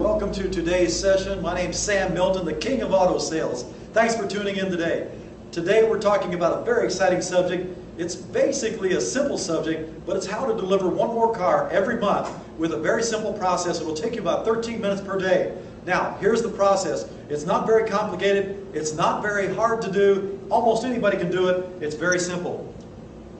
welcome to today's session. My name's Sam Milton, the king of auto sales. Thanks for tuning in today. Today we're talking about a very exciting subject. It's basically a simple subject, but it's how to deliver one more car every month with a very simple process. It will take you about 13 minutes per day. Now, here's the process. It's not very complicated. It's not very hard to do. Almost anybody can do it. It's very simple.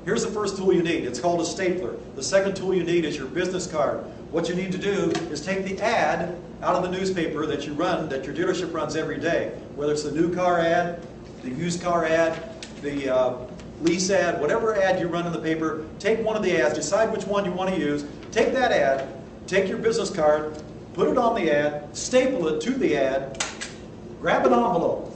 Here's the first tool you need. It's called a stapler. The second tool you need is your business card. What you need to do is take the ad out of the newspaper that you run, that your dealership runs every day. Whether it's the new car ad, the used car ad, the lease ad, whatever ad you run in the paper, take one of the ads, decide which one you want to use, take that ad, take your business card, put it on the ad, staple it to the ad, grab an envelope.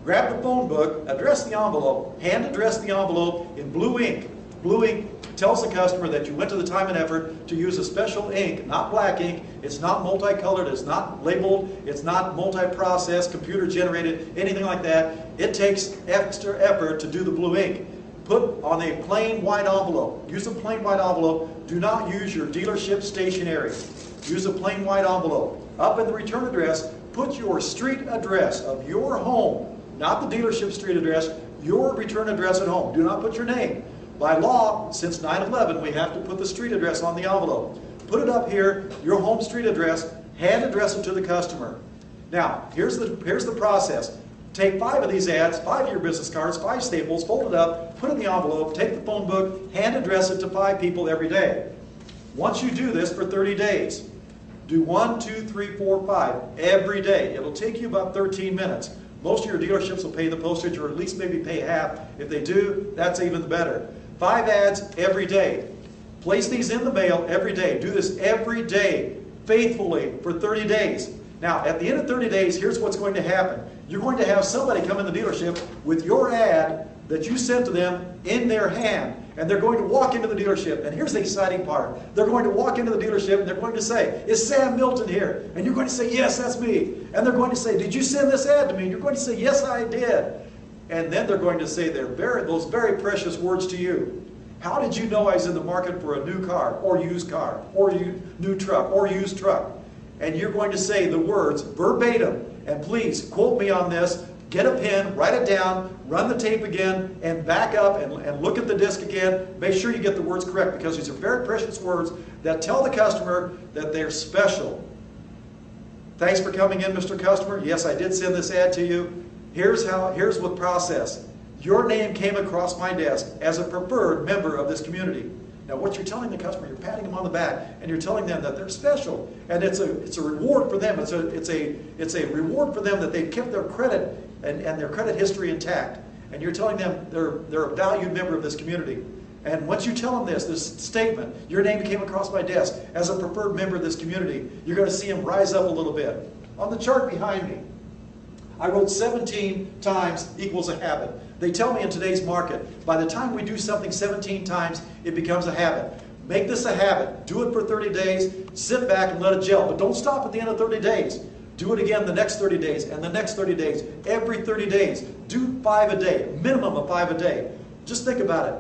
Grab the phone book, address the envelope, hand address the envelope in blue ink. Blue ink tells the customer that you went to the time and effort to use a special ink, not black ink. It's not multicolored, it's not labeled, it's not multi-processed, computer generated, anything like that. It takes extra effort to do the blue ink. Put on a plain white envelope. Use a plain white envelope. Do not use your dealership stationery. Use a plain white envelope. Up in the return address, put your street address of your home. Not the dealership street address, your return address at home. Do not put your name. By law, since 9/11, we have to put the street address on the envelope. Put it up here, your home street address, hand address it to the customer. Now, here's the process. Take 5 of these ads, 5 of your business cards, 5 staples, fold it up, put it in the envelope, take the phone book, hand address it to 5 people every day. Once you do this for 30 days, do 1, 2, 3, 4, 5 every day. It'll take you about 13 minutes. Most of your dealerships will pay the postage, or at least maybe pay half. If they do, that's even better. 5 ads every day. Place these in the mail every day. Do this every day, faithfully, for 30 days. Now, at the end of 30 days, here's what's going to happen. You're going to have somebody come in the dealership with your ad that you sent to them in their hand. And they're going to walk into the dealership. And here's the exciting part. They're going to walk into the dealership and they're going to say, "Is Sam Milton here?" And you're going to say, "Yes, that's me." And they're going to say, "Did you send this ad to me?" And you're going to say, "Yes, I did." And then they're going to say those very precious words to you. "How did you know I was in the market for a new car, or used car, or new truck, or used truck?" And you're going to say the words verbatim. And please quote me on this. Get a pen, write it down, run the tape again, and back up and look at the disc again. Make sure you get the words correct, because these are very precious words that tell the customer that they're special. "Thanks for coming in, Mr. Customer. Yes, I did send this ad to you. Here's what process. Your name came across my desk as a preferred member of this community." Now, what you're telling the customer, you're patting them on the back, and you're telling them that they're special, and it's a reward for them. It's a reward for them that they've kept their credit and their credit history intact. And you're telling them they're a valued member of this community. And once you tell them this statement, "Your name came across my desk as a preferred member of this community," you're going to see them rise up a little bit. On the chart behind me, I wrote 17 times equals a habit. They tell me in today's market, by the time we do something 17 times, it becomes a habit. Make this a habit. Do it for 30 days. Sit back and let it gel. But don't stop at the end of 30 days. Do it again the next 30 days and the next 30 days. Every 30 days. Do 5 a day. Minimum of 5 a day. Just think about it.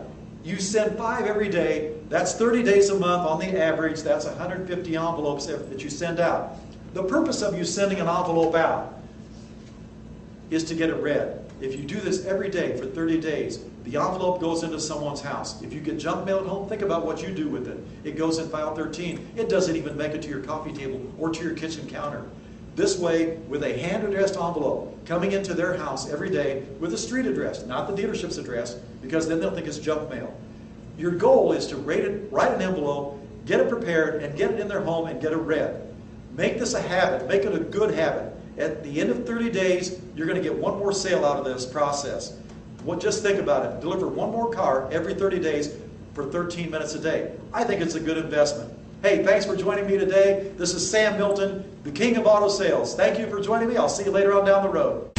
You send 5 every day. That's 30 days a month on the average. That's 150 envelopes that you send out. The purpose of you sending an envelope out is to get it read. If you do this every day for 30 days, the envelope goes into someone's house. If you get junk mail at home, think about what you do with it. It goes in file 13. It doesn't even make it to your coffee table or to your kitchen counter. This way, with a hand-addressed envelope coming into their house every day with a street address, not the dealership's address, because then they'll think it's junk mail. Your goal is to write an envelope, get it prepared, and get it in their home and get it read. Make this a habit. Make it a good habit. At the end of 30 days, you're going to get one more sale out of this process. Just think about it. Deliver one more car every 30 days for 13 minutes a day. I think it's a good investment. Hey, thanks for joining me today. This is Sam Milton, the king of auto sales. Thank you for joining me. I'll see you later on down the road.